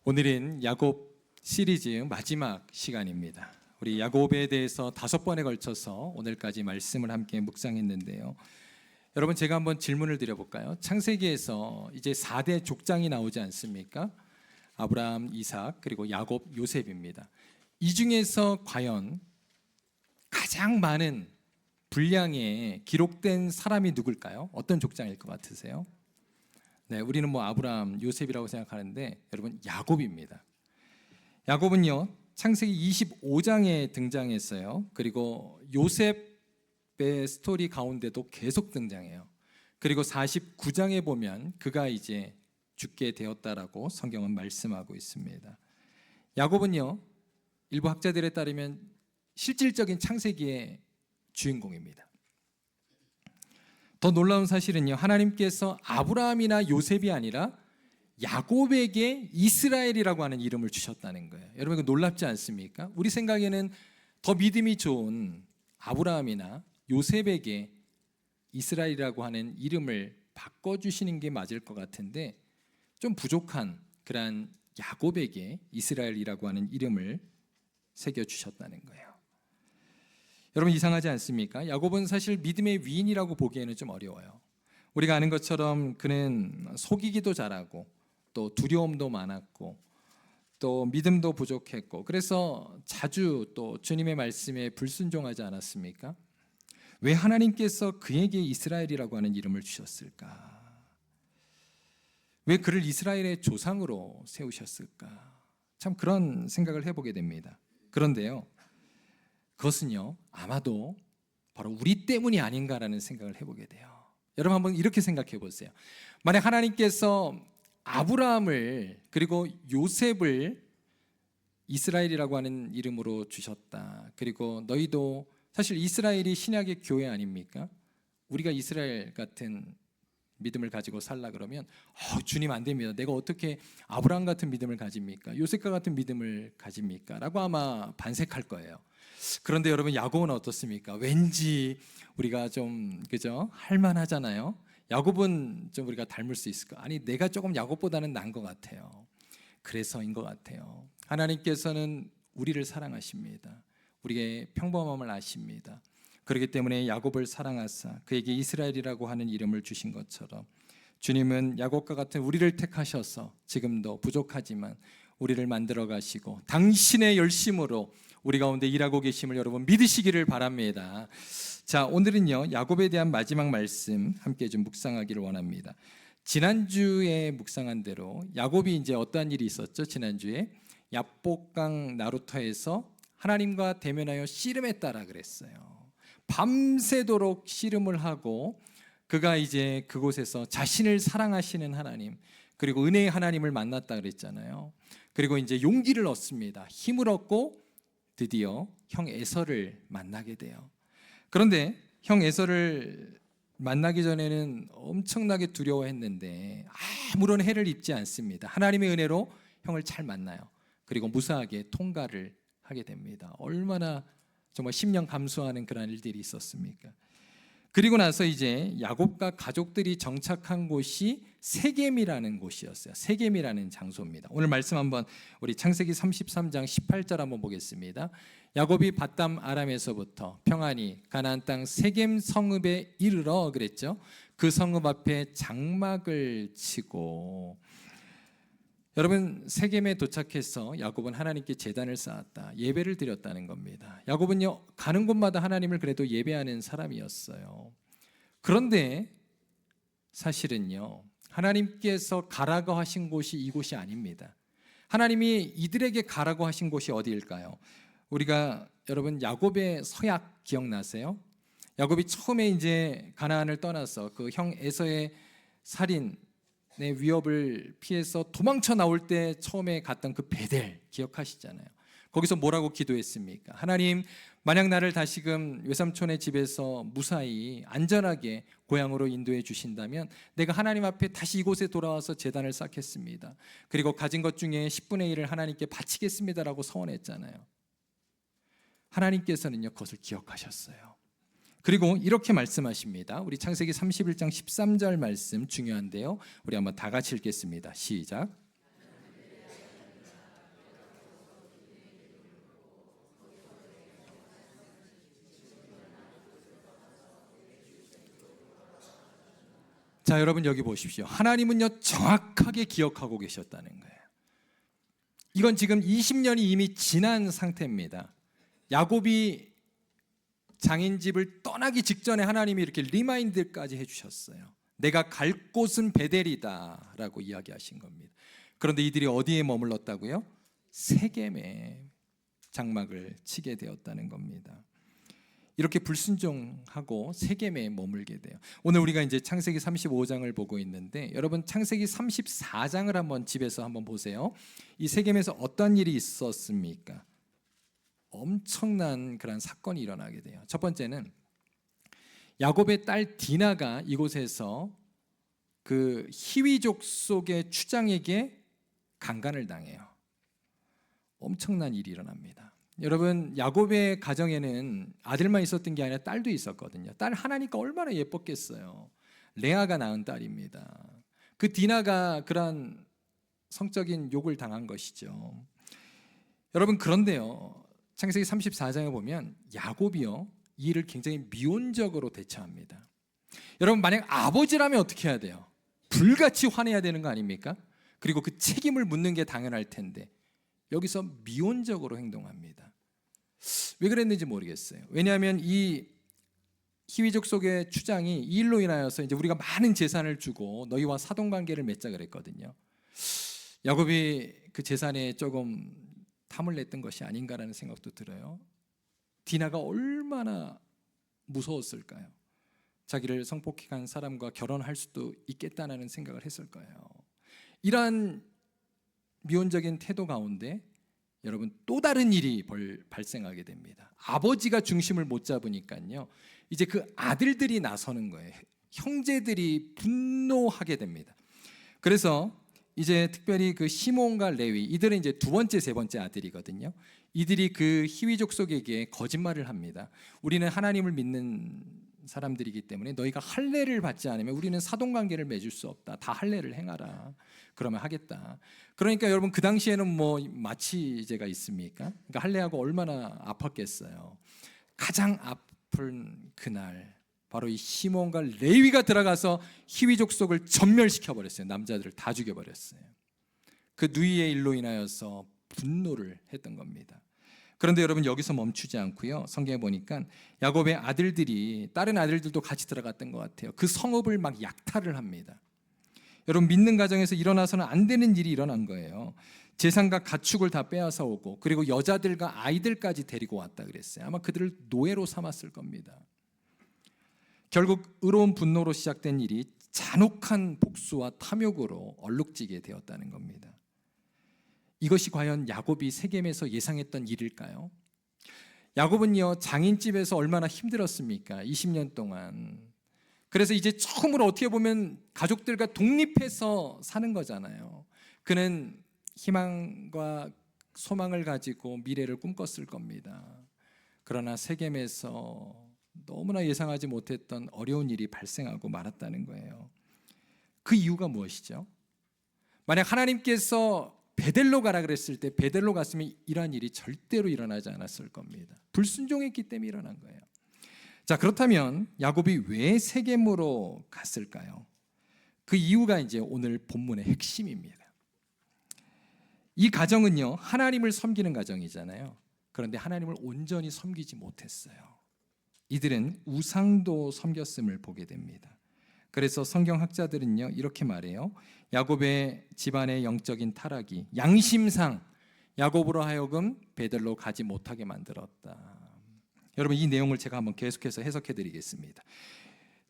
오늘은 야곱 시리즈 마지막 시간입니다. 우리 야곱에 대해서 5번에 걸쳐서 오늘까지 말씀을 함께 묵상했는데요. 여러분, 제가 한번 질문을 드려볼까요? 창세기에서 이제 4대 족장이 나오지 않습니까? 아브라함, 이삭, 그리고 야곱, 요셉입니다. 이 중에서 과연 가장 많은 분량에 기록된 사람이 누굴까요? 어떤 족장일 것 같으세요? 네, 우리는 아브라함, 요셉이라고 생각하는데 여러분, 야곱입니다. 야곱은요, 창세기 25장에 등장했어요. 그리고 요셉의 스토리 가운데도 계속 등장해요. 그리고 49장에 보면 그가 이제 죽게 되었다라고 성경은 말씀하고 있습니다. 야곱은요, 일부 학자들에 따르면 실질적인 창세기의 주인공입니다. 더 놀라운 사실은요, 하나님께서 아브라함이나 요셉이 아니라 야곱에게 이스라엘이라고 하는 이름을 주셨다는 거예요. 여러분, 이거 놀랍지 않습니까? 우리 생각에는 더 믿음이 좋은 아브라함이나 요셉에게 이스라엘이라고 하는 이름을 바꿔주시는 게 맞을 것 같은데, 좀 부족한 그런 야곱에게 이스라엘이라고 하는 이름을 새겨주셨다는 거예요. 여러분, 이상하지 않습니까? 야곱은 사실 믿음의 위인이라고 보기에는 좀 어려워요. 우리가 아는 것처럼 그는 속이기도 잘하고 또 두려움도 많았고 또 믿음도 부족했고, 그래서 자주 또 주님의 말씀에 불순종하지 않았습니까? 왜 하나님께서 그에게 이스라엘이라고 하는 이름을 주셨을까? 왜 그를 이스라엘의 조상으로 세우셨을까? 참 그런 생각을 해보게 됩니다. 그런데요, 그것은요, 아마도 바로 우리 때문이 아닌가라는 생각을 해보게 돼요. 여러분, 한번 이렇게 생각해 보세요. 만약 하나님께서 아브라함을 그리고 요셉을 이스라엘이라고 하는 이름으로 주셨다. 그리고 너희도, 사실 이스라엘이 신약의 교회 아닙니까? 우리가 이스라엘 같은 믿음을 가지고 살라 그러면 주님, 안 됩니다. 내가 어떻게 아브라함 같은 믿음을 가집니까? 요셉과 같은 믿음을 가집니까? 라고 아마 반색할 거예요. 그런데 여러분, 야곱은 어떻습니까? 왠지 우리가 좀 그죠? 할만하잖아요. 야곱은 좀 우리가 닮을 수 있을까? 아니, 내가 조금 야곱보다는 나은 것 같아요. 그래서인 것 같아요. 하나님께서는 우리를 사랑하십니다. 우리의 평범함을 아십니다. 그렇기 때문에 야곱을 사랑하사 그에게 이스라엘이라고 하는 이름을 주신 것처럼, 주님은 야곱과 같은 우리를 택하셔서 지금도 부족하지만 우리를 만들어 가시고 당신의 열심으로 우리 가운데 일하고 계심을 여러분 믿으시기를 바랍니다. 자, 오늘은요, 야곱에 대한 마지막 말씀 함께 좀 묵상하기를 원합니다. 지난주에 묵상한 대로 야곱이 이제 어떠한 일이 있었죠? 지난주에 야복강 나루터에서 하나님과 대면하여 씨름했다라 그랬어요. 밤새도록 씨름을 하고 그가 이제 그곳에서 자신을 사랑하시는 하나님, 그리고 은혜의 하나님을 만났다 그랬잖아요. 그리고 이제 용기를 얻습니다. 힘을 얻고 드디어 형 에서를 만나게 돼요. 그런데 형 에서를 만나기 전에는 엄청나게 두려워했는데 아무런 해를 입지 않습니다. 하나님의 은혜로 형을 잘 만나요. 그리고 무사하게 통과를 하게 됩니다. 얼마나 정말 심령 감수하는 그런 일들이 있었습니까? 그리고 나서 이제 야곱과 가족들이 정착한 곳이 세겜이라는 곳이었어요. 세겜이라는 장소입니다. 오늘 말씀 한번 우리 창세기 33장 18절 한번 보겠습니다. 야곱이 밧담 아람에서부터 평안히 가나안 땅 세겜 성읍에 이르러 그랬죠. 그 성읍 앞에 장막을 치고, 여러분, 세겜에 도착해서 야곱은 하나님께 제단을 쌓았다. 예배를 드렸다는 겁니다. 야곱은요, 가는 곳마다 하나님을 그래도 예배하는 사람이었어요. 그런데 사실은요, 하나님께서 가라고 하신 곳이 이곳이 아닙니다. 하나님이 이들에게 가라고 하신 곳이 어디일까요? 우리가, 여러분, 야곱의 서약 기억나세요? 야곱이 처음에 이제 가나안을 떠나서 그 형 에서의 살인 위협을 피해서 도망쳐 나올 때 처음에 갔던 그 베델 기억하시잖아요. 거기서 뭐라고 기도했습니까? 하나님, 만약 나를 다시금 외삼촌의 집에서 무사히 안전하게 고향으로 인도해 주신다면 내가 하나님 앞에 다시 이곳에 돌아와서 제단을 쌓겠습니다. 그리고 가진 것 중에 10분의 1을 하나님께 바치겠습니다라고 서원했잖아요. 하나님께서는요, 그것을 기억하셨어요. 그리고 이렇게 말씀하십니다. 우리 창세기 31장 13절 말씀 중요한데요. 우리 한번 다 같이 읽겠습니다. 시작. 자, 여러분 여기 보십시오. 하나님은요 정확하게 기억하고 계셨다는 거예요. 이건 지금 20년이 이미 지난 상태입니다. 야곱이 장인집을 떠나기 직전에 하나님이 이렇게 리마인드까지 해주셨어요. 내가 갈 곳은 베델이다 라고 이야기하신 겁니다. 그런데 이들이 어디에 머물렀다고요? 세겜에 장막을 치게 되었다는 겁니다. 이렇게 불순종하고 세겜에 머물게 돼요. 오늘 우리가 이제 창세기 35장을 보고 있는데, 여러분 창세기 34장을 한번 집에서 한번 보세요. 이 세겜에서 어떤 일이 있었습니까? 엄청난 그런 사건이 일어나게 돼요. 첫 번째는 야곱의 딸 디나가 이곳에서 그 히위족 속의 추장에게 강간을 당해요. 엄청난 일이 일어납니다. 여러분, 야곱의 가정에는 아들만 있었던 게 아니라 딸도 있었거든요. 딸 하나니까 얼마나 예뻤겠어요. 레아가 낳은 딸입니다. 그 디나가 그런 성적인 욕을 당한 것이죠. 여러분, 그런데요, 창세기 34장에 보면 야곱이요 이 일을 굉장히 미온적으로 대처합니다. 여러분, 만약 아버지라면 어떻게 해야 돼요? 불같이 화내야 되는 거 아닙니까? 그리고 그 책임을 묻는 게 당연할 텐데 여기서 미온적으로 행동합니다. 왜 그랬는지 모르겠어요. 왜냐하면 이 히위족 속의 추장이 이 일로 인하여서 이제 우리가 많은 재산을 주고 너희와 사돈관계를 맺자 그랬거든요. 야곱이 그 재산에 조금 탐을 냈던 것이 아닌가라는 생각도 들어요. 디나가 얼마나 무서웠을까요? 자기를 성폭행한 사람과 결혼할 수도 있겠다는 생각을 했을 거예요. 이러한 미온적인 태도 가운데 여러분 또 다른 일이 발생하게 됩니다. 아버지가 중심을 못 잡으니까요, 이제 그 아들들이 나서는 거예요. 형제들이 분노하게 됩니다. 그래서 이제 특별히 그 시몬과 레위, 이들은 이제 두 번째, 세 번째 아들이거든요. 이들이 그 히위족 속에게 거짓말을 합니다. 우리는 하나님을 믿는 사람들이기 때문에 너희가 할례를 받지 않으면 우리는 사돈관계를 맺을 수 없다. 다 할례를 행하라. 그러면 하겠다. 그러니까 여러분 그 당시에는 뭐 마취제가 있습니까? 그러니까 할례하고 얼마나 아팠겠어요. 가장 아픈 그날 바로 이 시몬과 레위가 들어가서 히위족 속을 전멸시켜 버렸어요. 남자들을 다 죽여버렸어요. 그 누이의 일로 인하여서 분노를 했던 겁니다. 그런데 여러분 여기서 멈추지 않고요, 성경에 보니까 야곱의 아들들이, 다른 아들들도 같이 들어갔던 것 같아요. 그 성읍을 막 약탈을 합니다. 여러분 믿는 가정에서 일어나서는 안 되는 일이 일어난 거예요. 재산과 가축을 다 빼앗아 오고, 그리고 여자들과 아이들까지 데리고 왔다 그랬어요. 아마 그들을 노예로 삼았을 겁니다. 결국 의로운 분노로 시작된 일이 잔혹한 복수와 탐욕으로 얼룩지게 되었다는 겁니다. 이것이 과연 야곱이 세겜에서 예상했던 일일까요? 야곱은요 장인집에서 얼마나 힘들었습니까? 20년 동안. 그래서 이제 처음으로 어떻게 보면 가족들과 독립해서 사는 거잖아요. 그는 희망과 소망을 가지고 미래를 꿈꿨을 겁니다. 그러나 세겜에서 너무나 예상하지 못했던 어려운 일이 발생하고 말았다는 거예요. 그 이유가 무엇이죠? 만약 하나님께서 베델로 가라 그랬을 때 베델로 갔으면 이러한 일이 절대로 일어나지 않았을 겁니다. 불순종했기 때문에 일어난 거예요. 자, 그렇다면 야곱이 왜 세겜으로 갔을까요? 그 이유가 이제 오늘 본문의 핵심입니다. 이 가정은요 하나님을 섬기는 가정이잖아요. 그런데 하나님을 온전히 섬기지 못했어요. 이들은 우상도 섬겼음을 보게 됩니다. 그래서 성경학자들은요 이렇게 말해요. 야곱의 집안의 영적인 타락이 양심상 야곱으로 하여금 베델로 가지 못하게 만들었다. 여러분 이 내용을 제가 한번 계속해서 해석해 드리겠습니다.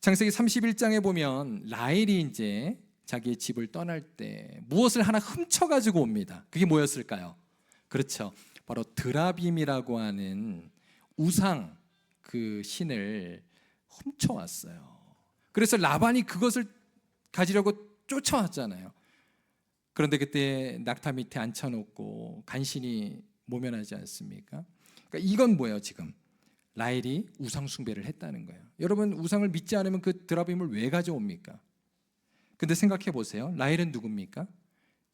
창세기 31장에 보면 라헬이 이제 자기의 집을 떠날 때 무엇을 하나 훔쳐 가지고 옵니다. 그게 뭐였을까요? 그렇죠, 바로 드라빔이라고 하는 우상 그 신을 훔쳐왔어요. 그래서 라반이 그것을 가지려고 쫓아왔잖아요. 그런데 그때 낙타 밑에 앉혀놓고 간신히 모면하지 않습니까? 그러니까 이건 뭐예요? 지금 라헬이 우상 숭배를 했다는 거예요. 여러분 우상을 믿지 않으면 그 드라빔을 왜 가져옵니까? 근데 생각해 보세요. 라헬은 누굽니까?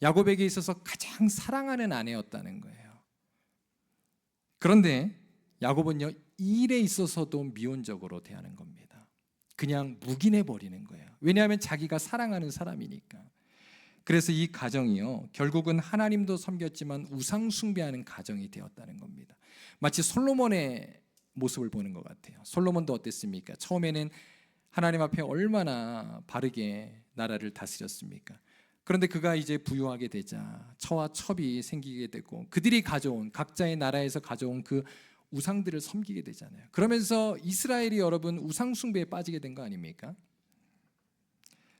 야곱에게 있어서 가장 사랑하는 아내였다는 거예요. 그런데 야곱은요 이 일에 있어서도 미온적으로 대하는 겁니다. 그냥 묵인해 버리는 거예요. 왜냐하면 자기가 사랑하는 사람이니까. 그래서 이 가정이요, 결국은 하나님도 섬겼지만 우상 숭배하는 가정이 되었다는 겁니다. 마치 솔로몬의 모습을 보는 것 같아요. 솔로몬도 어땠습니까? 처음에는 하나님 앞에 얼마나 바르게 나라를 다스렸습니까? 그런데 그가 이제 부유하게 되자 처와 첩이 생기게 되고 그들이 가져온, 각자의 나라에서 가져온 그 우상들을 섬기게 되잖아요. 그러면서 이스라엘이 여러분 우상 숭배에 빠지게 된 거 아닙니까?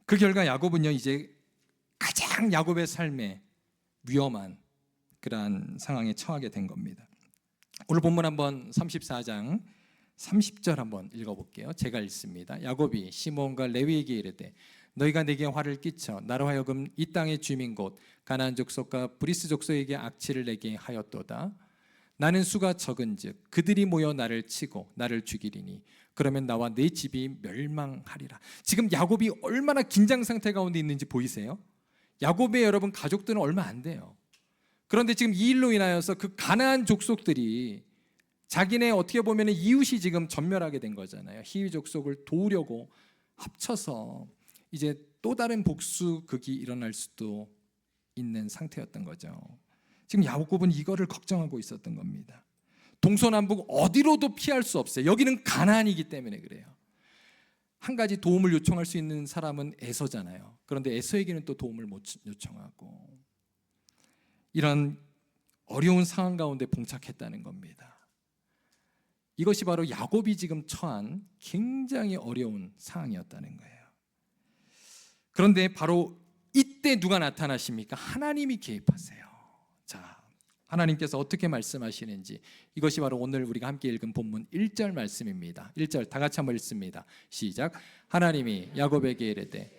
그 결과 야곱은요, 이제 가장 야곱의 삶에 위험한 그러한 상황에 처하게 된 겁니다. 오늘 본문 한번 34장 30절 한번 읽어볼게요. 제가 읽습니다. 야곱이 시몬과 레위에게 이르되 너희가 내게 화를 끼쳐 나로 하여금 이 땅의 주민 곧 가나안 족속과 브리스 족속에게 악취를 내게 하였도다. 나는 수가 적은즉 그들이 모여 나를 치고 나를 죽이리니 그러면 나와 내 집이 멸망하리라. 지금 야곱이 얼마나 긴장 상태 가운데 있는지 보이세요? 야곱의 여러분 가족들은 얼마 안 돼요. 그런데 지금 이 일로 인하여서 그 가나안 족속들이 자기네 어떻게 보면 이웃이 지금 전멸하게 된 거잖아요. 히위 족속을 도우려고 합쳐서 이제 또 다른 복수극이 일어날 수도 있는 상태였던 거죠. 지금 야곱은 이거를 걱정하고 있었던 겁니다. 동서남북 어디로도 피할 수 없어요. 여기는 가나안이기 때문에 그래요. 한 가지 도움을 요청할 수 있는 사람은 에서잖아요. 그런데 에서에게는 또 도움을 못 요청하고 이런 어려운 상황 가운데 봉착했다는 겁니다. 이것이 바로 야곱이 지금 처한 굉장히 어려운 상황이었다는 거예요. 그런데 바로 이때 누가 나타나십니까? 하나님이 개입하세요. 자, 하나님께서 어떻게 말씀하시는지, 이것이 바로 오늘 우리가 함께 읽은 본문 1절 말씀입니다. 1절 다 같이 한번 읽습니다. 시작. 하나님이 야곱에게 이르되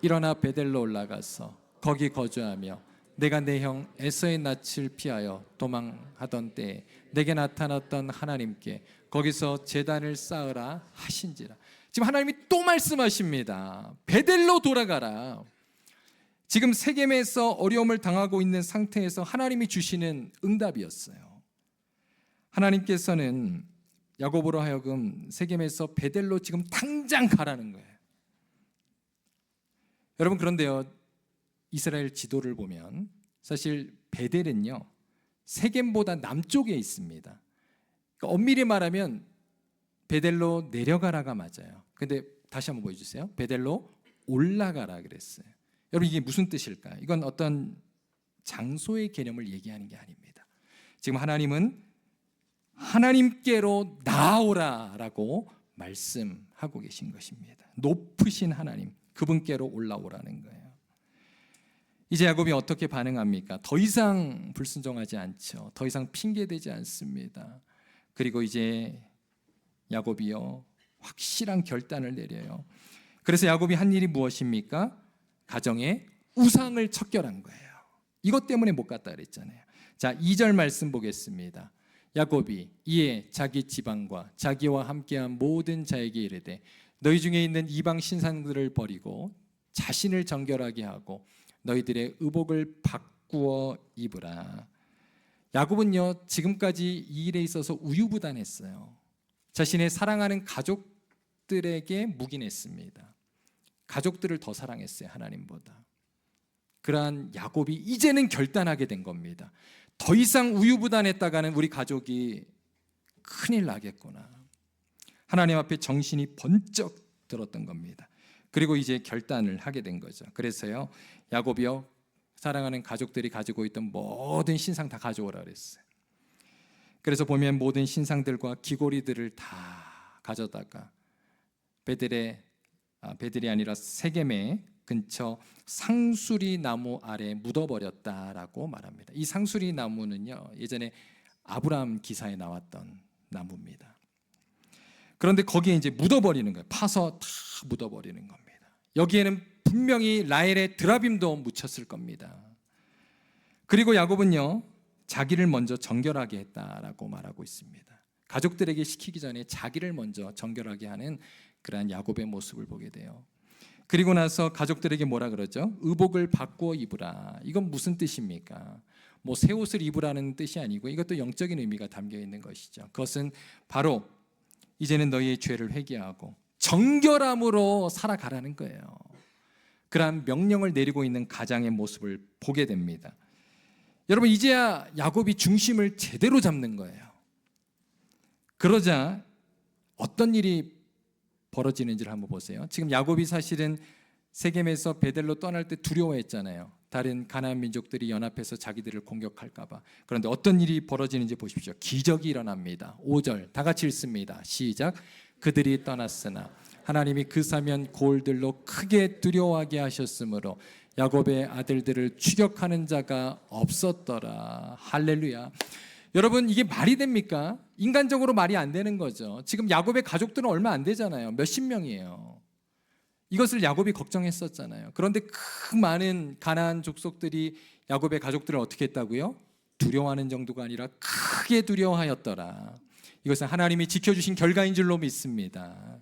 일어나 베델로 올라가서 거기 거주하며 내가 내 형 에서의 낯을 피하여 도망하던 때에 내게 나타났던 하나님께 거기서 제단을 쌓으라 하신지라. 지금 하나님이 또 말씀하십니다. 베델로 돌아가라. 지금 세겜에서 어려움을 당하고 있는 상태에서 하나님이 주시는 응답이었어요. 하나님께서는 야곱으로 하여금 세겜에서 베델로 지금 당장 가라는 거예요. 여러분, 그런데요, 이스라엘 지도를 보면 사실 베델은요 세겜보다 남쪽에 있습니다. 그러니까 엄밀히 말하면 베델로 내려가라가 맞아요. 근데 다시 한번 보여주세요. 베델로 올라가라 그랬어요. 여러분, 이게 무슨 뜻일까요? 이건 어떤 장소의 개념을 얘기하는 게 아닙니다. 지금 하나님은 하나님께로 나아오라라고 말씀하고 계신 것입니다. 높으신 하나님, 그분께로 올라오라는 거예요. 이제 야곱이 어떻게 반응합니까? 더 이상 불순종하지 않죠. 더 이상 핑계대지 않습니다. 그리고 이제 야곱이요 확실한 결단을 내려요. 그래서 야곱이 한 일이 무엇입니까? 가정에 우상을 척결한 거예요. 이것 때문에 못 갔다 그랬잖아요. 자, 2절 말씀 보겠습니다. 야곱이 이에 자기 지방과 자기와 함께한 모든 자에게 이르되 너희 중에 있는 이방 신상들을 버리고 자신을 정결하게 하고 너희들의 의복을 바꾸어 입으라. 야곱은요 지금까지 이 일에 있어서 우유부단했어요. 자신의 사랑하는 가족들에게 묵인했습니다. 가족들을 더 사랑했어요, 하나님보다. 그러한 야곱이 이제는 결단하게 된 겁니다. 더 이상 우유부단했다가는 우리 가족이 큰일 나겠구나. 하나님 앞에 정신이 번쩍 들었던 겁니다. 그리고 이제 결단을 하게 된 거죠. 그래서요 야곱이요 사랑하는 가족들이 가지고 있던 모든 신상 다 가져오라 그랬어요. 그래서 보면 모든 신상들과 귀고리들을 다 가져다가 베델이 아니라 세겜의 근처 상수리 나무 아래 묻어버렸다라고 말합니다. 이 상수리 나무는요 예전에 아브라함 기사에 나왔던 나무입니다. 그런데 거기에 이제 묻어버리는 거예요. 파서 다 묻어버리는 겁니다. 여기에는 분명히 라헬의 드라빔도 묻혔을 겁니다. 그리고 야곱은요 자기를 먼저 정결하게 했다라고 말하고 있습니다. 가족들에게 시키기 전에 자기를 먼저 정결하게 하는 그러한 야곱의 모습을 보게 돼요. 그리고 나서 가족들에게 뭐라 그러죠? 의복을 바꾸어 입으라. 이건 무슨 뜻입니까? 뭐 새 옷을 입으라는 뜻이 아니고 이것도 영적인 의미가 담겨 있는 것이죠. 그것은 바로 이제는 너희의 죄를 회개하고 정결함으로 살아가라는 거예요. 그러한 명령을 내리고 있는 가장의 모습을 보게 됩니다. 여러분, 이제야 야곱이 중심을 제대로 잡는 거예요. 그러자 어떤 일이 벌어지는지를 한번 보세요. 지금 야곱이 사실은 세겜에서 베델로 떠날 때 두려워했잖아요. 다른 가나안 민족들이 연합해서 자기들을 공격할까 봐. 그런데 어떤 일이 벌어지는지 보십시오. 기적이 일어납니다. 5절 다 같이 읽습니다. 시작. 그들이 떠났으나 하나님이 그 사면 고을들로 크게 두려워하게 하셨으므로 야곱의 아들들을 추격하는 자가 없었더라. 할렐루야. 여러분, 이게 말이 됩니까? 인간적으로 말이 안 되는 거죠. 지금 야곱의 가족들은 얼마 안 되잖아요. 몇십 명이에요. 이것을 야곱이 걱정했었잖아요. 그런데 그 많은 가나안 족속들이 야곱의 가족들을 어떻게 했다고요? 두려워하는 정도가 아니라 크게 두려워하였더라. 이것은 하나님이 지켜주신 결과인 줄로 믿습니다.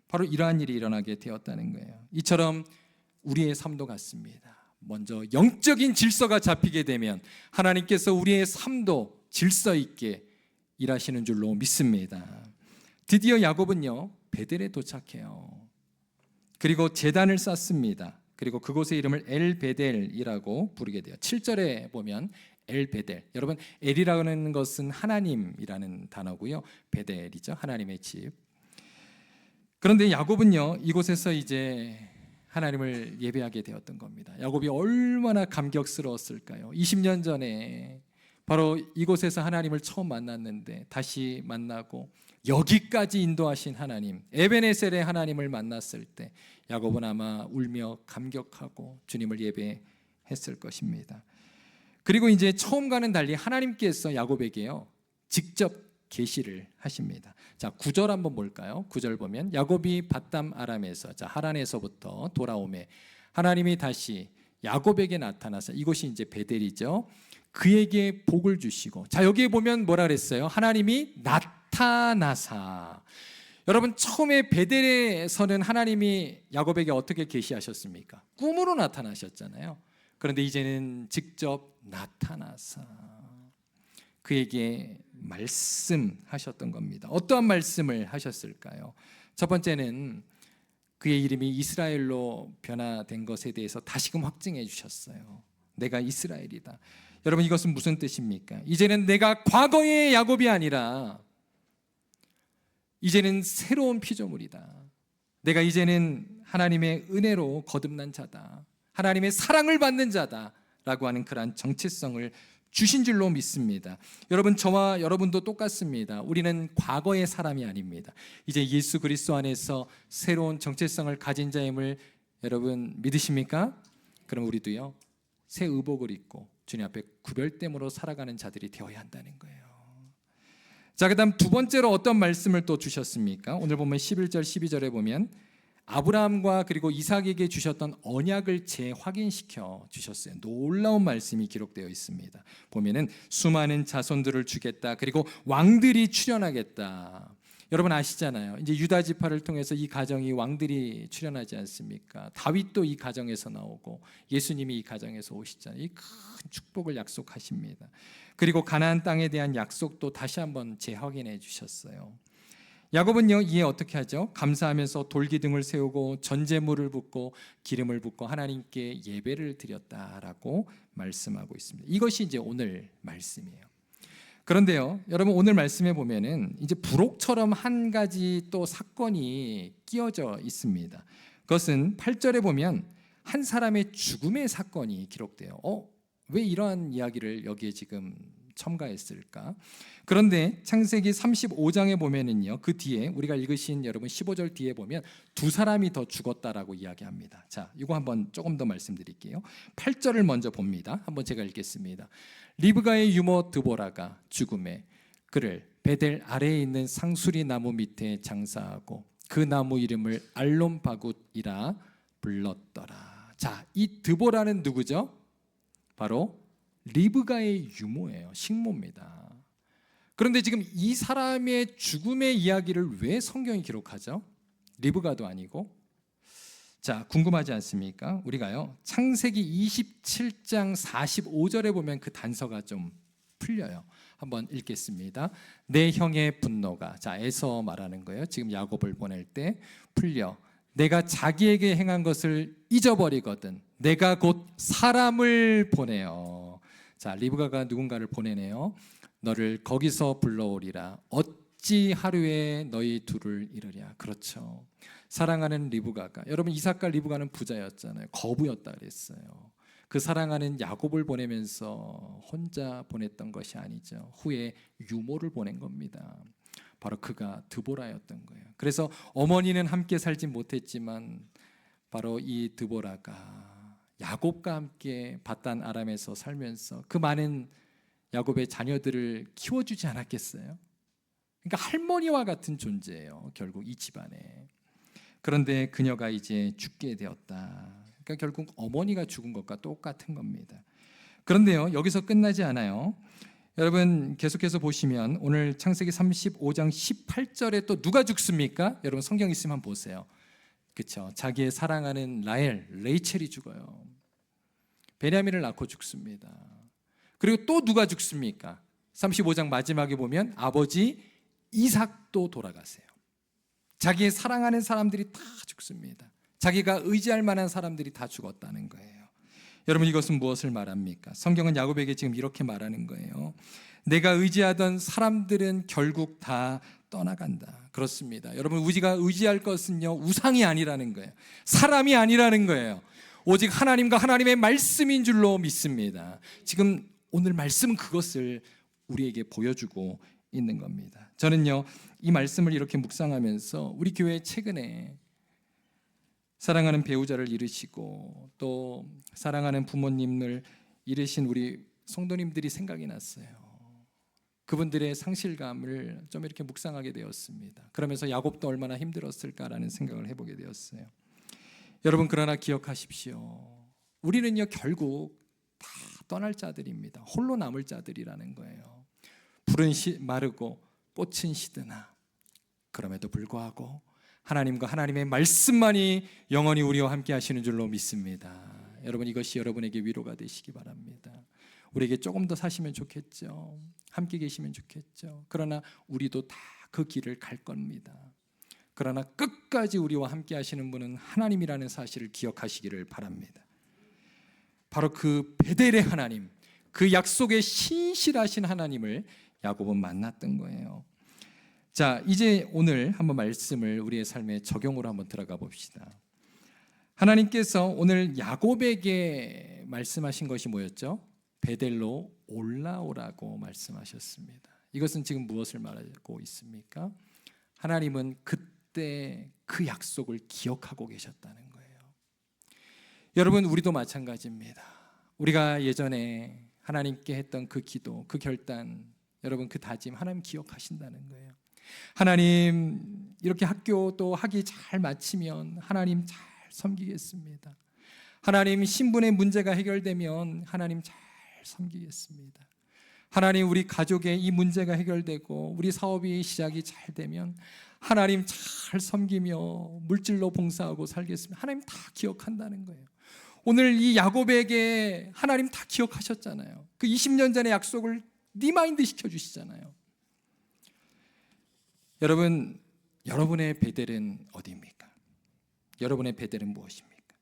바로 이러한 일이 일어나게 되었다는 거예요. 이처럼 우리의 삶도 같습니다. 먼저 영적인 질서가 잡히게 되면 하나님께서 우리의 삶도 질서 있게 일하시는 줄로 믿습니다. 드디어 야곱은요, 베델에 도착해요. 그리고 제단을 쌓습니다. 그리고 그곳의 이름을 엘베델이라고 부르게 돼요. 7절에 보면 엘베델. 여러분, 엘이라는 것은 하나님이라는 단어고요. 베델이죠. 하나님의 집. 그런데 야곱은요, 이곳에서 이제 하나님을 예배하게 되었던 겁니다. 야곱이 얼마나 감격스러웠을까요? 20년 전에 바로 이곳에서 하나님을 처음 만났는데 다시 만나고 여기까지 인도하신 하나님, 에베네셀의 하나님을 만났을 때 야곱은 아마 울며 감격하고 주님을 예배했을 것입니다. 그리고 이제 처음과는 달리 하나님께서 야곱에게요, 직접 계시를 하십니다. 자, 9절 한번 볼까요? 9절 보면 야곱이 밧담 아람에서, 자, 하란에서부터 돌아오매 하나님이 다시 야곱에게 나타나서, 이곳이 이제 베델이죠. 그에게 복을 주시고, 자, 여기에 보면 뭐라 그랬어요? 하나님이 나타나사. 여러분, 처음에 베델에서는 하나님이 야곱에게 어떻게 계시하셨습니까? 꿈으로 나타나셨잖아요. 그런데 이제는 직접 나타나사 그에게 말씀하셨던 겁니다. 어떠한 말씀을 하셨을까요? 첫 번째는 그의 이름이 이스라엘로 변화된 것에 대해서 다시금 확증해 주셨어요. 내가 이스라엘이다. 여러분, 이것은 무슨 뜻입니까? 이제는 내가 과거의 야곱이 아니라 이제는 새로운 피조물이다. 내가 이제는 하나님의 은혜로 거듭난 자다. 하나님의 사랑을 받는 자다라고 하는 그러한 정체성을 주신 줄로 믿습니다. 여러분, 저와 여러분도 똑같습니다. 우리는 과거의 사람이 아닙니다. 이제 예수 그리스도 안에서 새로운 정체성을 가진 자임을 여러분 믿으십니까? 그럼 우리도요, 새 의복을 입고 주님 앞에 구별됨으로 살아가는 자들이 되어야 한다는 거예요. 자, 그 다음 두 번째로 어떤 말씀을 또 주셨습니까? 오늘 보면 11절 12절에 보면 아브라함과 그리고 이삭에게 주셨던 언약을 재확인시켜 주셨어요. 놀라운 말씀이 기록되어 있습니다. 보면은 수많은 자손들을 주겠다. 그리고 왕들이 출현하겠다. 여러분 아시잖아요. 이제 유다 지파를 통해서 이 가정이 왕들이 출현하지 않습니까? 다윗도 이 가정에서 나오고 예수님이 이 가정에서 오시잖아요. 이 큰 축복을 약속하십니다. 그리고 가나안 땅에 대한 약속도 다시 한번 재확인해 주셨어요. 야곱은요, 이에 어떻게 하죠? 감사하면서 돌기둥을 세우고 전제물을 붓고 기름을 붓고 하나님께 예배를 드렸다라고 말씀하고 있습니다. 이것이 이제 오늘 말씀이에요. 그런데요, 여러분, 오늘 말씀에 보면은 이제 부록처럼 한 가지 또 사건이 끼어져 있습니다. 그것은 8절에 보면 한 사람의 죽음의 사건이 기록돼요. 왜 이러한 이야기를 여기에 지금 첨가했을까? 그런데 창세기 35장에 보면은요, 그 뒤에 우리가 읽으신 여러분 15절 뒤에 보면 두 사람이 더 죽었다라고 이야기합니다. 자, 이거 한번 조금 더 말씀드릴게요. 8절을 먼저 봅니다. 한번 제가 읽겠습니다. 리브가의 유모 드보라가 죽음에 그를 베델 아래에 있는 상수리 나무 밑에 장사하고 그 나무 이름을 알론바굿이라 불렀더라. 자, 이 드보라는 누구죠? 바로 리브가의 유모예요. 식모입니다. 그런데 지금 이 사람의 죽음의 이야기를 왜 성경이 기록하죠? 리브가도 아니고. 자, 궁금하지 않습니까? 우리가요, 창세기 27장 45절에 보면 그 단서가 좀 풀려요. 한번 읽겠습니다. 내 형의 분노가, 자, 에서 말하는 거예요. 지금 야곱을 보낼 때 풀려. 내가 자기에게 행한 것을 잊어버리거든. 내가 곧 사람을 보내요. 자, 리브가가 누군가를 보내네요. 너를 거기서 불러오리라. 어찌 하루에 너희 둘을 이루랴. 그렇죠. 사랑하는 리브가가, 여러분 이삭과 리브가는 부자였잖아요. 거부였다 그랬어요. 그 사랑하는 야곱을 보내면서 혼자 보냈던 것이 아니죠. 후에 유모를 보낸 겁니다. 바로 그가 드보라였던 거예요. 그래서 어머니는 함께 살지 못했지만 바로 이 드보라가 야곱과 함께 밧단 아람에서 살면서 그 많은 야곱의 자녀들을 키워주지 않았겠어요? 그러니까 할머니와 같은 존재예요. 결국 이 집안에. 그런데 그녀가 이제 죽게 되었다. 그러니까 결국 어머니가 죽은 것과 똑같은 겁니다. 그런데요, 여기서 끝나지 않아요. 여러분 계속해서 보시면 오늘 창세기 35장 18절에 또 누가 죽습니까? 여러분 성경 있으면 보세요. 그렇죠? 자기의 사랑하는 레이첼이 죽어요. 베냐민을 낳고 죽습니다. 그리고 또 누가 죽습니까? 35장 마지막에 보면 아버지 이삭도 돌아가세요. 자기의 사랑하는 사람들이 다 죽습니다. 자기가 의지할 만한 사람들이 다 죽었다는 거예요. 여러분 이것은 무엇을 말합니까? 성경은 야곱에게 지금 이렇게 말하는 거예요. 내가 의지하던 사람들은 결국 다 떠나간다. 그렇습니다. 여러분 우리가 의지할 것은요 우상이 아니라는 거예요. 사람이 아니라는 거예요. 오직 하나님과 하나님의 말씀인 줄로 믿습니다. 지금 오늘 말씀은 그것을 우리에게 보여주고 있는 겁니다. 저는요 이 말씀을 이렇게 묵상하면서 우리 교회 최근에 사랑하는 배우자를 잃으시고 또 사랑하는 부모님을 잃으신 우리 성도님들이 생각이 났어요. 그분들의 상실감을 좀 이렇게 묵상하게 되었습니다. 그러면서 야곱도 얼마나 힘들었을까라는 생각을 해보게 되었어요. 여러분 그러나 기억하십시오. 우리는요 결국 다 떠날 자들입니다. 홀로 남을 자들이라는 거예요. 풀은 마르고 꽃은 시드나 그럼에도 불구하고 하나님과 하나님의 말씀만이 영원히 우리와 함께 하시는 줄로 믿습니다. 여러분 이것이 여러분에게 위로가 되시기 바랍니다. 우리에게 조금 더 사시면 좋겠죠. 함께 계시면 좋겠죠. 그러나 우리도 다 그 길을 갈 겁니다. 그러나 끝까지 우리와 함께 하시는 분은 하나님이라는 사실을 기억하시기를 바랍니다. 바로 그 베델의 하나님, 그 약속에 신실하신 하나님을 야곱은 만났던 거예요. 자, 이제 오늘 한번 말씀을 우리의 삶의 적용으로 한번 들어가 봅시다. 하나님께서 오늘 야곱에게 말씀하신 것이 뭐였죠? 베델로 올라오라고 말씀하셨습니다. 이것은 지금 무엇을 말하고 있습니까? 하나님은 그때 그 약속을 기억하고 계셨다는 거예요. 여러분 우리도 마찬가지입니다. 우리가 예전에 하나님께 했던 그 기도, 그 결단, 여러분 그 다짐 하나님 기억하신다는 거예요. 하나님 이렇게 학교 또 학위 잘 마치면 하나님 잘 섬기겠습니다. 하나님 신분의 문제가 해결되면 하나님 잘 섬기겠습니다. 하나님 우리 가족의 이 문제가 해결되고 우리 사업이 시작이 잘 되면 하나님 잘 섬기며 물질로 봉사하고 살겠습니다. 하나님 다 기억한다는 거예요. 오늘 이 야곱에게 하나님 다 기억하셨잖아요. 그 20년 전의 약속을 리마인드 시켜주시잖아요. 여러분, 여러분의 베델은 어디입니까? 여러분의 베델은 무엇입니까?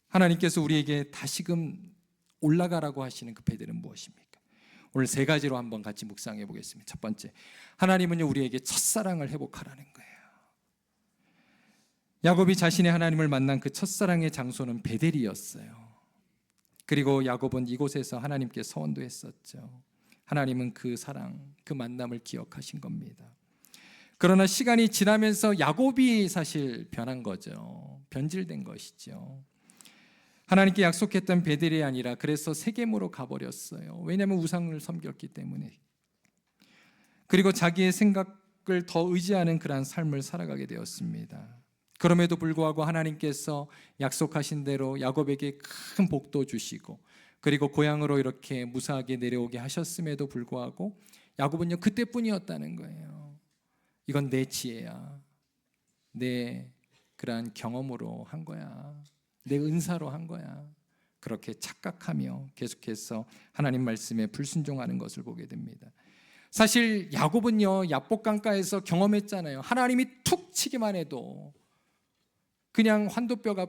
하나님께서 우리에게 다시금 올라가라고 하시는 그 베델은 무엇입니까? 오늘 세 가지로 한번 같이 묵상해 보겠습니다. 첫 번째, 하나님은요 우리에게 첫사랑을 회복하라는 거예요. 야곱이 자신의 하나님을 만난 그 첫사랑의 장소는 베델이었어요. 그리고 야곱은 이곳에서 하나님께 서원도 했었죠. 하나님은 그 사랑, 그 만남을 기억하신 겁니다. 그러나 시간이 지나면서 야곱이 사실 변한 거죠. 변질된 것이죠. 하나님께 약속했던 베델이 아니라 그래서 세겜으로 가버렸어요. 왜냐하면 우상을 섬겼기 때문에. 그리고 자기의 생각을 더 의지하는 그러한 삶을 살아가게 되었습니다. 그럼에도 불구하고 하나님께서 약속하신 대로 야곱에게 큰 복도 주시고 그리고 고향으로 이렇게 무사하게 내려오게 하셨음에도 불구하고 야곱은요 그때뿐이었다는 거예요. 이건 내 지혜야, 내 그러한 경험으로 한 거야, 내 은사로 한 거야. 그렇게 착각하며 계속해서 하나님 말씀에 불순종하는 것을 보게 됩니다. 사실 야곱은요, 야복강가에서 경험했잖아요. 하나님이 툭 치기만 해도 그냥 환도뼈가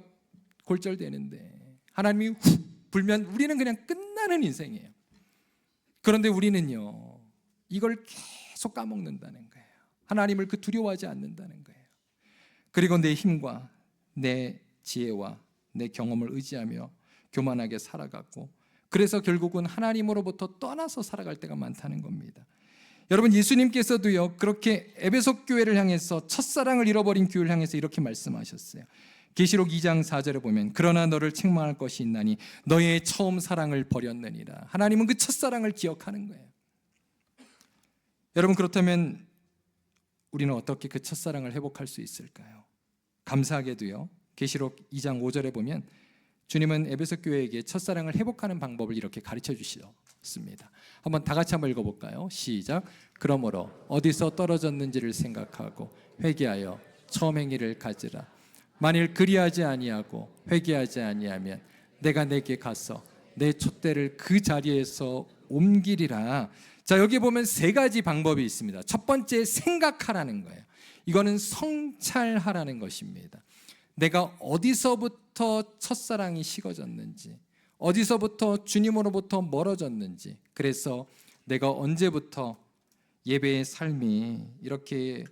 골절되는데, 하나님이 훅 불면 우리는 그냥 끝나는 인생이에요. 그런데 우리는요, 이걸 계속 까먹는다는 거예요. 하나님을 두려워하지 않는다는 거예요. 그리고 내 힘과 내 지혜와 내 경험을 의지하며 교만하게 살아갔고, 그래서 결국은 하나님으로부터 떠나서 살아갈 때가 많다는 겁니다. 여러분, 예수님께서도요, 그렇게 에베소 교회를 향해서, 첫사랑을 잃어버린 교회를 향해서 이렇게 말씀하셨어요. 계시록 2장 4절에 보면, 그러나 너를 책망할 것이 있나니 너의 처음 사랑을 버렸느니라. 하나님은 그 첫사랑을 기억하는 거예요. 여러분, 그렇다면 우리는 어떻게 그 첫사랑을 회복할 수 있을까요? 감사하게도요, 계시록 2장 5절에 보면 주님은 에베소 교회에게 첫사랑을 회복하는 방법을 이렇게 가르쳐 주셨습니다. 한번 다 같이 한번 읽어볼까요? 시작. 그러므로 어디서 떨어졌는지를 생각하고 회개하여 처음 행위를 가지라. 만일 그리하지 아니하고 회개하지 아니하면 내가 내게 가서 내 촛대를 그 자리에서 옮기리라. 자, 여기 보면 세 가지 방법이 있습니다. 첫 번째, 생각하라는 거예요. 이거는 성찰하라는 것입니다. 내가 어디서부터 첫사랑이 식어졌는지, 어디서부터 주님으로부터 멀어졌는지, 그래서 내가 언제부터 예배의 삶이 이렇게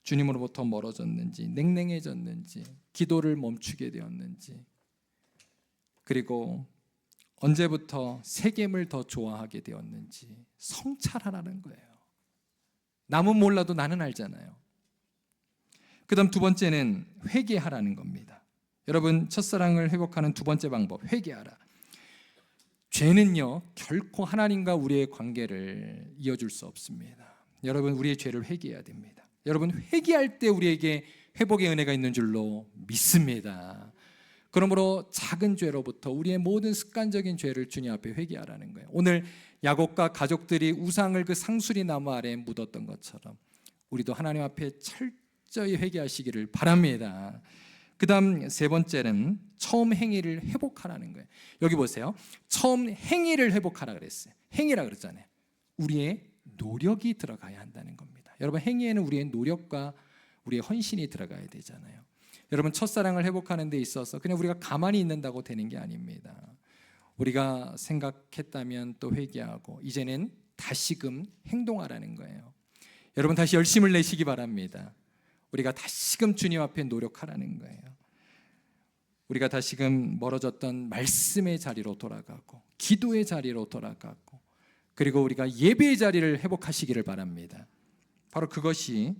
주님으로부터 멀어졌는지, 냉랭해졌는지, 기도를 멈추게 되었는지, 그리고 언제부터 세겜을 더 좋아하게 되었는지 성찰하라는 거예요. 남은 몰라도 나는 알잖아요. 그 다음 두 번째는 회개하라는 겁니다. 여러분, 첫사랑을 회복하는 두 번째 방법, 회개하라. 죄는요, 결코 하나님과 우리의 관계를 이어줄 수 없습니다. 여러분, 우리의 죄를 회개해야 됩니다. 여러분, 회개할 때 우리에게 회복의 은혜가 있는 줄로 믿습니다. 그러므로 작은 죄로부터 우리의 모든 습관적인 죄를 주님 앞에 회개하라는 거예요. 오늘 야곱과 가족들이 우상을 그 상수리 나무 아래에 묻었던 것처럼 우리도 하나님 앞에 철저히 회개하시기를 바랍니다. 그 다음 세 번째는 처음 행위를 회복하라는 거예요. 여기 보세요. 처음 행위를 회복하라 그랬어요. 행위라 그랬잖아요. 우리의 노력이 들어가야 한다는 겁니다. 여러분, 행위에는 우리의 노력과 우리의 헌신이 들어가야 되잖아요. 여러분, 첫사랑을 회복하는 데 있어서 그냥 우리가 가만히 있는다고 되는 게 아닙니다. 우리가 생각했다면 또 회개하고, 이제는 다시금 행동하라는 거예요. 여러분, 다시 열심을 내시기 바랍니다. 우리가 다시금 주님 앞에 노력하라는 거예요. 우리가 다시금 멀어졌던 말씀의 자리로 돌아가고, 기도의 자리로 돌아가고, 그리고 우리가 예배의 자리를 회복하시기를 바랍니다. 바로 그것이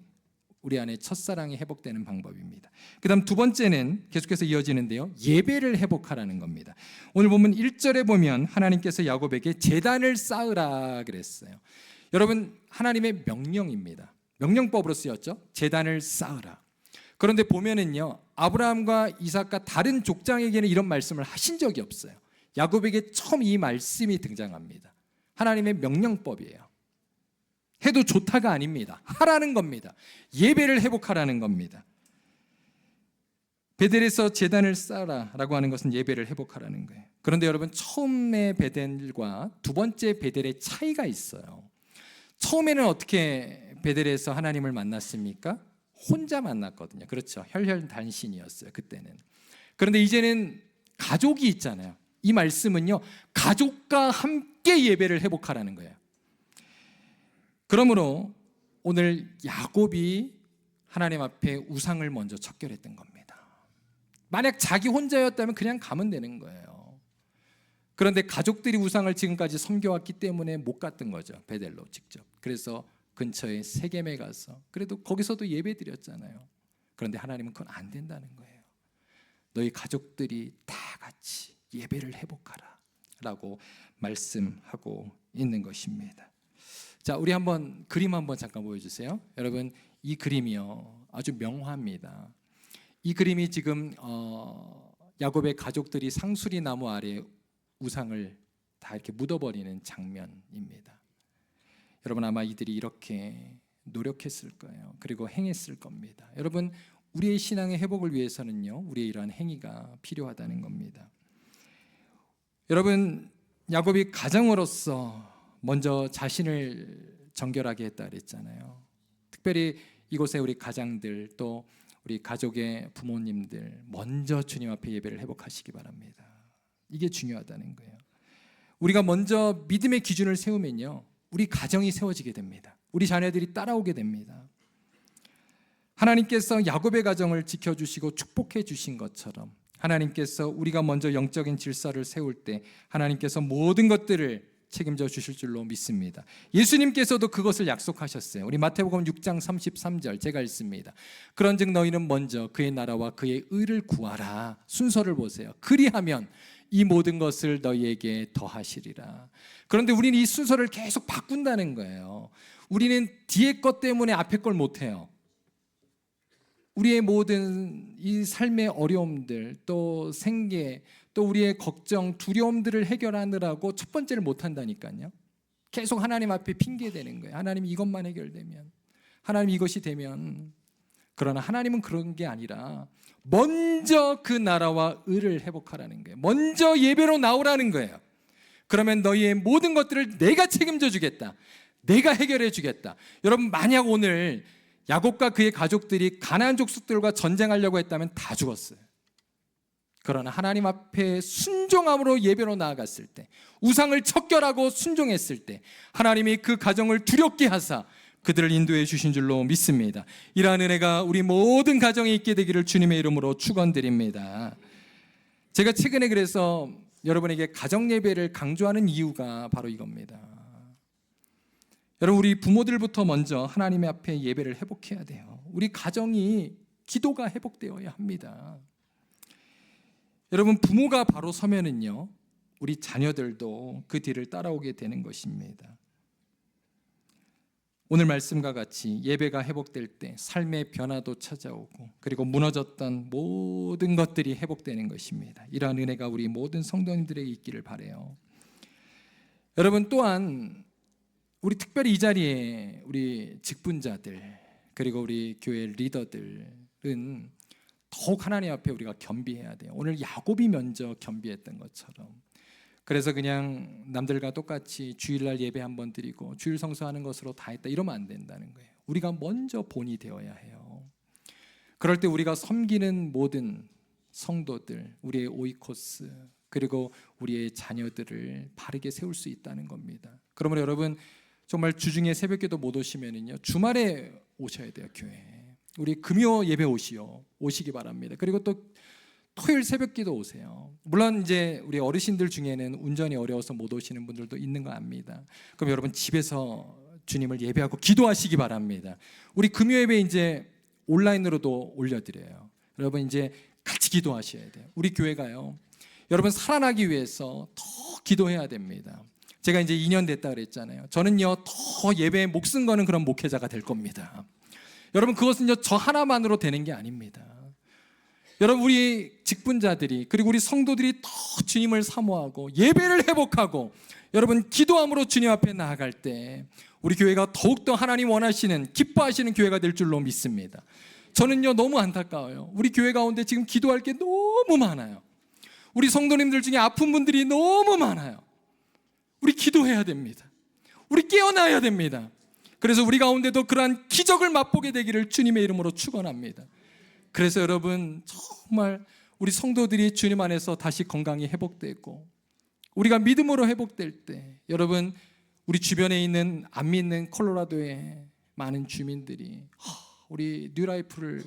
우리 안에 첫사랑이 회복되는 방법입니다. 그 다음 두 번째는 계속해서 이어지는데요, 예배를 회복하라는 겁니다. 오늘 보면 1절에 보면 하나님께서 야곱에게 제단을 쌓으라 그랬어요. 여러분, 하나님의 명령입니다. 명령법으로 쓰였죠. 제단을 쌓으라. 그런데 보면은요, 아브라함과 이삭과 다른 족장에게는 이런 말씀을 하신 적이 없어요. 야곱에게 처음 이 말씀이 등장합니다. 하나님의 명령법이에요. 해도 좋다가 아닙니다. 하라는 겁니다. 예배를 회복하라는 겁니다. 베델에서 제단을 쌓으라라고 하는 것은 예배를 회복하라는 거예요. 그런데 여러분, 처음의 베델과 두 번째 베델의 차이가 있어요. 처음에는 어떻게 베델에서 하나님을 만났습니까? 혼자 만났거든요. 그렇죠. 혈혈단신이었어요, 그때는. 그런데 이제는 가족이 있잖아요. 이 말씀은요, 가족과 함께 예배를 회복하라는 거예요. 그러므로 오늘 야곱이 하나님 앞에 우상을 먼저 척결했던 겁니다. 만약 자기 혼자였다면 그냥 가면 되는 거예요. 그런데 가족들이 우상을 지금까지 섬겨왔기 때문에 못 갔던 거죠, 베델로 직접. 그래서 근처에 세겜에 가서, 그래도 거기서도 예배 드렸잖아요. 그런데 하나님은 그건 안 된다는 거예요. 너희 가족들이 다 같이 예배를 회복하라 라고 말씀하고 있는 것입니다. 자, 우리 한번 그림 한번 잠깐 보여주세요. 여러분, 이 그림이요, 아주 명화입니다. 이 그림이 지금 야곱의 가족들이 상수리 나무 아래 우상을 다 이렇게 묻어버리는 장면입니다. 여러분, 아마 이들이 이렇게 노력했을 거예요. 그리고 행했을 겁니다. 여러분, 우리의 신앙의 회복을 위해서는요, 우리의 이러한 행위가 필요하다는 겁니다. 여러분, 야곱이 가정으로서 먼저 자신을 정결하게 했다 그랬잖아요. 특별히 이곳에 우리 가장들, 또 우리 가족의 부모님들 먼저 주님 앞에 예배를 회복하시기 바랍니다. 이게 중요하다는 거예요. 우리가 먼저 믿음의 기준을 세우면요, 우리 가정이 세워지게 됩니다. 우리 자녀들이 따라오게 됩니다. 하나님께서 야곱의 가정을 지켜주시고 축복해 주신 것처럼 하나님께서 우리가 먼저 영적인 질서를 세울 때 하나님께서 모든 것들을 책임져 주실 줄로 믿습니다. 예수님께서도 그것을 약속하셨어요. 우리 마태복음 6장 33절 제가 읽습니다. 그런즉 너희는 먼저 그의 나라와 그의 의를 구하라. 순서를 보세요. 그리하면 이 모든 것을 너희에게 더하시리라. 그런데 우리는 이 순서를 계속 바꾼다는 거예요. 우리는 뒤에 것 때문에 앞에 걸 못해요. 우리의 모든 이 삶의 어려움들, 또 생계, 또 우리의 걱정, 두려움들을 해결하느라고 첫 번째를 못한다니까요. 계속 하나님 앞에 핑계대는 거예요. 하나님 이것만 해결되면, 하나님 이것이 되면. 그러나 하나님은 그런 게 아니라 먼저 그 나라와 의를 회복하라는 거예요. 먼저 예배로 나오라는 거예요. 그러면 너희의 모든 것들을 내가 책임져 주겠다. 내가 해결해 주겠다. 여러분, 만약 오늘 야곱과 그의 가족들이 가나안 족속들과 전쟁하려고 했다면 다 죽었어요. 그러나 하나님 앞에 순종함으로 예배로 나아갔을 때, 우상을 척결하고 순종했을 때 하나님이 그 가정을 두렵게 하사 그들을 인도해 주신 줄로 믿습니다. 이러한 은혜가 우리 모든 가정에 있게 되기를 주님의 이름으로 축원드립니다. 제가 최근에 그래서 여러분에게 가정 예배를 강조하는 이유가 바로 이겁니다. 여러분, 우리 부모들부터 먼저 하나님의 앞에 예배를 회복해야 돼요. 우리 가정이 기도가 회복되어야 합니다. 여러분, 부모가 바로 서면은요, 우리 자녀들도 그 뒤를 따라오게 되는 것입니다. 오늘 말씀과 같이 예배가 회복될 때 삶의 변화도 찾아오고, 그리고 무너졌던 모든 것들이 회복되는 것입니다. 이러한 은혜가 우리 모든 성도님들에게 있기를 바라요. 여러분, 또한 우리 특별히 이 자리에 우리 직분자들, 그리고 우리 교회 리더들은 더욱 하나님 앞에 우리가 겸비해야 돼요. 오늘 야곱이 먼저 겸비했던 것처럼. 그래서 그냥 남들과 똑같이 주일날 예배 한번 드리고 주일 성수하는 것으로 다 했다, 이러면 안 된다는 거예요. 우리가 먼저 본이 되어야 해요. 그럴 때 우리가 섬기는 모든 성도들, 우리의 오이코스, 그리고 우리의 자녀들을 바르게 세울 수 있다는 겁니다. 그러면 여러분, 정말 주중에 새벽기도 못 오시면은요, 주말에 오셔야 돼요. 교회 우리 금요 예배 오시기 바랍니다. 그리고 또 토요일 새벽기도 오세요. 물론 이제 우리 어르신들 중에는 운전이 어려워서 못 오시는 분들도 있는 거 압니다. 그럼 여러분, 집에서 주님을 예배하고 기도하시기 바랍니다. 우리 금요 예배 이제 온라인으로도 올려드려요. 여러분, 이제 같이 기도하셔야 돼요. 우리 교회가요, 여러분 살아나기 위해서 더 기도해야 됩니다. 제가 이제 2년 됐다 그랬잖아요. 저는요, 더 예배에 목숨 거는 그런 목회자가 될 겁니다. 여러분, 그것은요, 저 하나만으로 되는 게 아닙니다. 여러분, 우리 직분자들이, 그리고 우리 성도들이 더 주님을 사모하고 예배를 회복하고 여러분 기도함으로 주님 앞에 나아갈 때 우리 교회가 더욱더 하나님 원하시는, 기뻐하시는 교회가 될 줄로 믿습니다. 저는요, 너무 안타까워요. 우리 교회 가운데 지금 기도할 게 너무 많아요. 우리 성도님들 중에 아픈 분들이 너무 많아요. 우리 기도해야 됩니다. 우리 깨어나야 됩니다. 그래서 우리 가운데도 그러한 기적을 맛보게 되기를 주님의 이름으로 축원합니다. 그래서 여러분, 정말 우리 성도들이 주님 안에서 다시 건강이 회복되고 우리가 믿음으로 회복될 때, 여러분, 우리 주변에 있는 안 믿는 콜로라도의 많은 주민들이 우리 뉴라이프를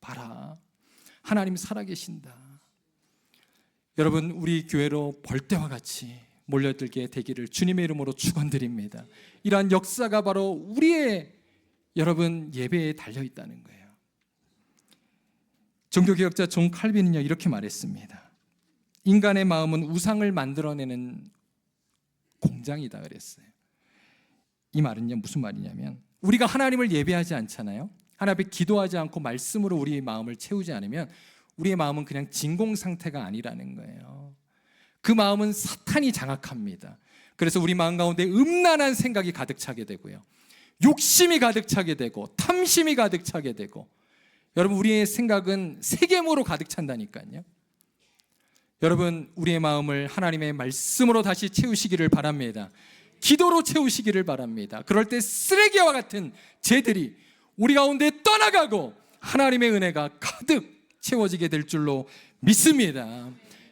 봐라, 하나님 살아계신다, 여러분 우리 교회로 벌떼와 같이 몰려들게 되기를 주님의 이름으로 축원드립니다. 이러한 역사가 바로 우리의 여러분 예배에 달려있다는 거예요. 종교개혁자 존 칼빈은요, 이렇게 말했습니다. 인간의 마음은 우상을 만들어내는 공장이다 그랬어요. 이 말은요, 무슨 말이냐면, 우리가 하나님을 예배하지 않잖아요. 하나님 앞에 기도하지 않고 말씀으로 우리의 마음을 채우지 않으면 우리의 마음은 그냥 진공 상태가 아니라는 거예요. 그 마음은 사탄이 장악합니다. 그래서 우리 마음 가운데 음란한 생각이 가득 차게 되고요, 욕심이 가득 차게 되고, 탐심이 가득 차게 되고, 여러분 우리의 생각은 세겜으로 가득 찬다니까요. 여러분, 우리의 마음을 하나님의 말씀으로 다시 채우시기를 바랍니다. 기도로 채우시기를 바랍니다. 그럴 때 쓰레기와 같은 죄들이 우리 가운데 떠나가고 하나님의 은혜가 가득 채워지게 될 줄로 믿습니다.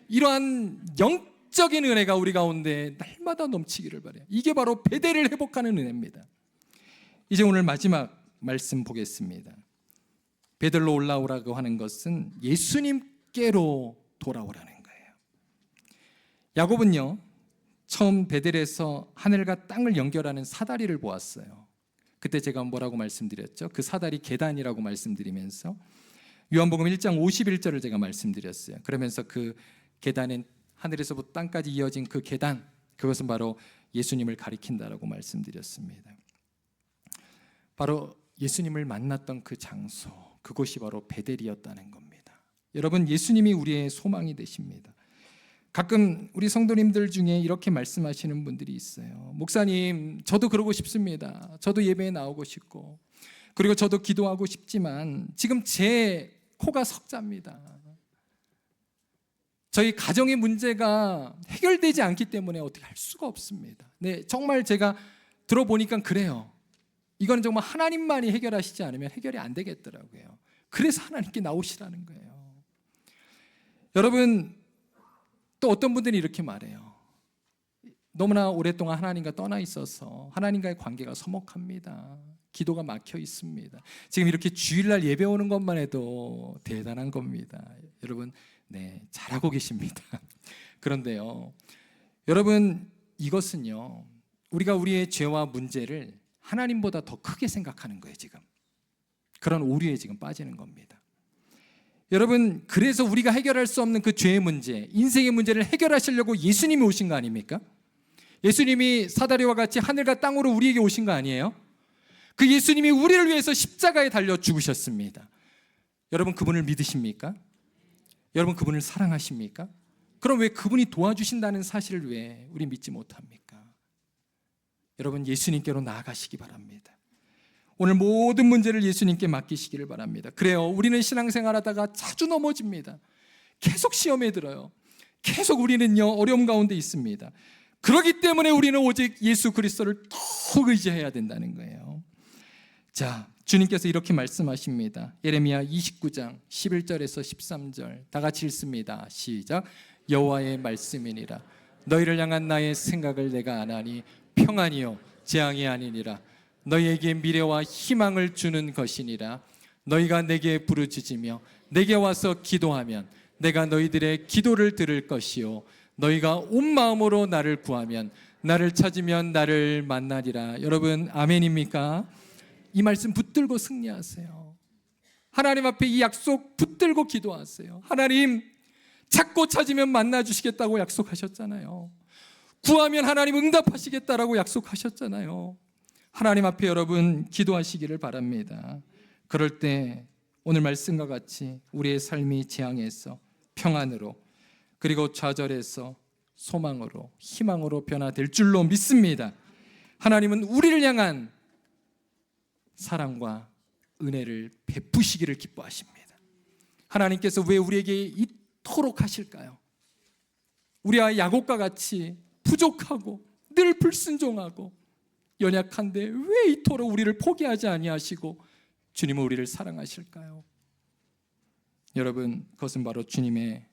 이러한 영적인 은혜가 우리 가운데 날마다 넘치기를 바라요. 이게 바로 베델을 회복하는 은혜입니다. 이제 오늘 마지막 말씀 보겠습니다. 베델로 올라오라고 하는 것은 예수님께로 돌아오라는 거예요. 야곱은요, 처음 베델에서 하늘과 땅을 연결하는 사다리를 보았어요. 그때 제가 뭐라고 말씀드렸죠? 그 사다리 계단이라고 말씀드리면서 요한복음 1장 51절을 제가 말씀드렸어요. 그러면서 그 계단은 하늘에서부터 땅까지 이어진 그 계단, 그것은 바로 예수님을 가리킨다라고 말씀드렸습니다. 바로 예수님을 만났던 그 장소, 그곳이 바로 베델이었다는 겁니다. 여러분, 예수님이 우리의 소망이 되십니다. 가끔 우리 성도님들 중에 이렇게 말씀하시는 분들이 있어요. 목사님, 저도 그러고 싶습니다. 저도 예배에 나오고 싶고, 그리고 저도 기도하고 싶지만 지금 제 코가 석자입니다. 저희 가정의 문제가 해결되지 않기 때문에 어떻게 할 수가 없습니다. 네, 정말 제가 들어보니까 그래요. 이거는 정말 하나님만이 해결하시지 않으면 해결이 안 되겠더라고요. 그래서 하나님께 나오시라는 거예요. 여러분, 또 어떤 분들이 이렇게 말해요. 너무나 오랫동안 하나님과 떠나 있어서 하나님과의 관계가 서먹합니다. 기도가 막혀 있습니다. 지금 이렇게 주일날 예배 오는 것만 해도 대단한 겁니다. 여러분, 네, 잘하고 계십니다. 그런데요, 여러분, 이것은요, 우리가 우리의 죄와 문제를 하나님보다 더 크게 생각하는 거예요. 지금 그런 오류에 지금 빠지는 겁니다. 여러분, 그래서 우리가 해결할 수 없는 그 죄의 문제, 인생의 문제를 해결하시려고 예수님이 오신 거 아닙니까? 예수님이 사다리와 같이 하늘과 땅으로 우리에게 오신 거 아니에요? 그 예수님이 우리를 위해서 십자가에 달려 죽으셨습니다. 여러분, 그분을 믿으십니까? 여러분, 그분을 사랑하십니까? 그럼 왜 그분이 도와주신다는 사실을 왜 우리 믿지 못합니까? 여러분, 예수님께로 나아가시기 바랍니다. 오늘 모든 문제를 예수님께 맡기시기를 바랍니다. 그래요, 우리는 신앙생활하다가 자주 넘어집니다. 계속 시험에 들어요. 계속 우리는요, 어려움 가운데 있습니다. 그렇기 때문에 우리는 오직 예수 그리스도를 더욱 의지해야 된다는 거예요. 자, 주님께서 이렇게 말씀하십니다. 예레미야 29장 11절에서 13절 다 같이 읽습니다. 시작. 여호와의 말씀이니라. 너희를 향한 나의 생각을 내가 아나니 평안이요 재앙이 아니니라. 너희에게 미래와 희망을 주는 것이니라. 너희가 내게 부르짖으며 내게 와서 기도하면 내가 너희들의 기도를 들을 것이요 너희가 온 마음으로 나를 구하면 나를 찾으면 나를 만나리라. 여러분, 아멘입니까? 이 말씀 붙들고 승리하세요. 하나님 앞에 이 약속 붙들고 기도하세요. 하나님, 찾고 찾으면 만나주시겠다고 약속하셨잖아요. 구하면 하나님 응답하시겠다라고 약속하셨잖아요. 하나님 앞에 여러분 기도하시기를 바랍니다. 그럴 때 오늘 말씀과 같이 우리의 삶이 재앙에서 평안으로, 그리고 좌절에서 소망으로, 희망으로 변화될 줄로 믿습니다. 하나님은 우리를 향한 사랑과 은혜를 베푸시기를 기뻐하십니다. 하나님께서 왜 우리에게 이토록 하실까요? 우리와 야곱과 같이 부족하고 늘 불순종하고 연약한데 왜 이토록 우리를 포기하지 아니하시고 주님은 우리를 사랑하실까요? 여러분, 그것은 바로 주님의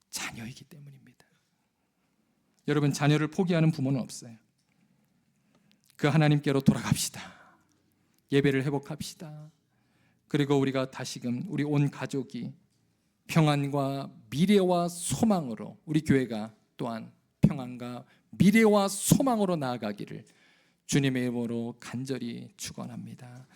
자녀이기 때문입니다. 여러분, 자녀를 포기하는 부모는 없어요. 그 하나님께로 돌아갑시다. 예배를 회복합시다. 그리고 우리가 다시금 우리 온 가족이 평안과 미래와 소망으로, 우리 교회가 또한 평안과 미래와 소망으로 나아가기를 주님의 이름으로 간절히 축원합니다.